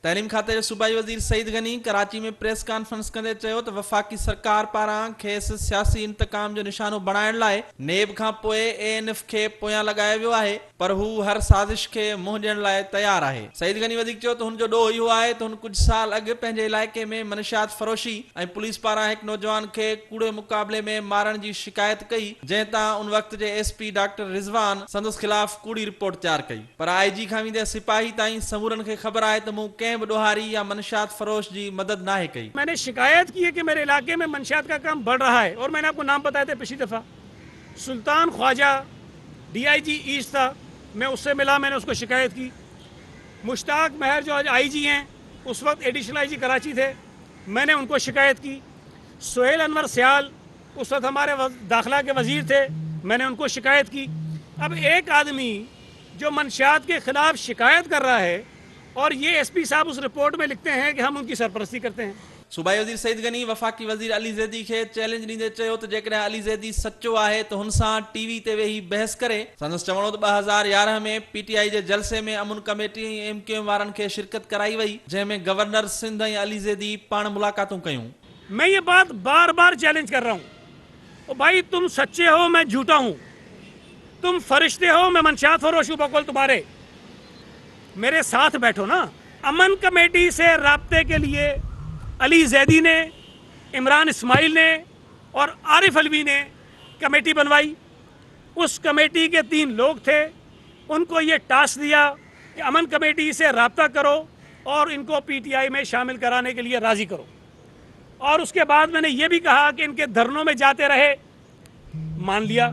तइलीम खाते जो सूबाई वज़ीर सईद गनी कराची में प्रेस कॉन्फ्रेंस कंदे चयो त वफ़ाक़ी सरकार पारां खेसि सियासी इंतकाम जो निशानो बणाइण लाइ नेब खां पोइ ANF खे पोयां लगायो वियो आहे, पर हू हर साज़िश खे मुंहुं ॾियण लाइ तयार आहे। सईद गनी वधीक चयो त हुन जो ॾोह इहो आहे त हुन कुझु साल अॻु पंहिंजे इलाइक़े में मनशियात फरोशी ऐं पुलिस पारां हिकु नौजवान खे कूड़े मुक़ाबले में मारण जी शिकायत कई, जंहिं तां उन वक़्त जे SP डॉक्टर रिज़वान संदसि ख़िलाफ़ कूड़ी रिपोर्ट तयारु कई। पर IG खां वेंदे सिपाही ताईं समूरनि खे ख़बर आहे त मूं कंहिं बि ॾोहारी या मनशियात फरोश जी मदद नाहे कई। मैंने शिकायत की है कि मेरे इलाके में मनशियात का काम बढ़ रहा है, और मैंने आपको नाम बताया था पिछली दफ़ा। सुल्तान ख्वाजा DIG ईस्ट था, मैं उससे मिला, मैंने उसको शिकायत की। मुश्ताक महर जो आज IG हैं, उस वक्त एडिशनल IG कराची थे, मैंने उनको शिकायत की। सोहेल अनवर सियाल उस वक्त हमारे दाखिला के वजीर थे, मैंने उनको शिकायत की। अब एक आदमी जो मनशियात के खिलाफ शिकायत कर रहा है और ये SP साहब उस रिपोर्ट में लिखते हैं कि हम उनकी सरपरस्ती करते हैं। सूबाई वज़ीर सईद गनी वफ़ाक़ी वज़ीर अली ज़ैदी खे चैलेंज ॾींदे चयो त जेकॾहिं अली ज़ैदी सचो आहे त हुन सां TV ते वेही बहस करे। संदसि चवणो त 2011 में PTI जे जलसे में अमुन कमेटी ऐं MQM वारनि खे शिरकत कराई वई, जंहिंमें गवर्नर सिंध ऐं अली ज़ैदी पाण मुलाक़ातूं कयूं। मैं ये बात बार बार चैलेंज कर रहा हूँ, भाई तुम सच्चे हो, मैं झूठा हूँ, तुम फरिश्ते हो, मैं मनशियात फरोश हूँ, बकौल तुम्हारे, मेरे साथ बैठो ना। अमन कमेटी से राब्ते के लिए अली ज़ैदी ने, इमरान इस्माइल ने और आरिफ अलवी ने कमेटी बनवाई। उस कमेटी के 3 लोग थे, उनको ये टास्क दिया कि अमन कमेटी से राब्ता करो और इनको PTI में शामिल कराने के लिए राज़ी करो। और उसके बाद मैंने ये भी कहा कि इनके धरनों में जाते रहे, मान लिया,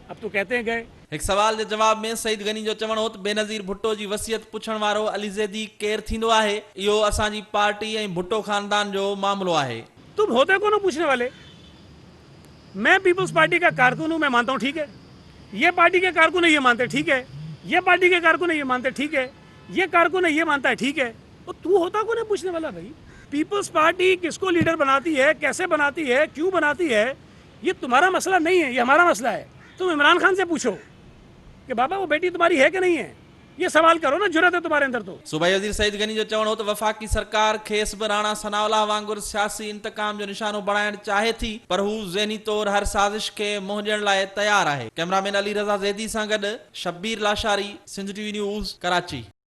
अब तो कहते हैं गए। एक सवाल के जवाब में सईद गनी जो चवण हो त बेनज़ीर भुट्टो जी वसियत पुछण वारो अली ज़ैदी केर थींदो आहे, इहो असांजी पार्टी ऐं भुट्टो खानदान जो मामलो आहे। तुम होते कौन हो पूछने वाले? मैं पीपल्स पार्टी का कारकुन हूं, मैं मानता हूं, ठीक है। ये पार्टी के कारकुन है, ये मानते ठीक है। ये पार्टी के कारकुन है, ये मानते ठीक है। ये कारकुन है, ये मानता है ठीक है। और तू होता कौन है पूछने वाला? भाई पीपल्स पार्टी किसको लीडर बनाती है, कैसे बनाती है, क्यों बनाती है, ये तुम्हारा मसला नहीं है, ये हमारा मसला है। तुम इमरान खान से पूछो कि बाबा वो बेटी तुम्हारी है कि नहीं है, ये सवाल करो ना, जुर्रत है तुम्हारे अंदर तो। सूबाई वज़ीर सईद गनी जो चवण हो त वफ़ाक़ी सरकार खेसि बि राणा सनाउल्लाह वांगुरु सियासी इंतकाम जो निशानो बणाइण चाहे थी, पर हू ज़हनी तौर हर साज़िश खे मुंहुं ॾियण लाइ तयार आहे। कैमरामैन अली रज़ा ज़ैदी सां गॾु शब्बीर लाशारी, सिंध TV न्यूज़, कराची।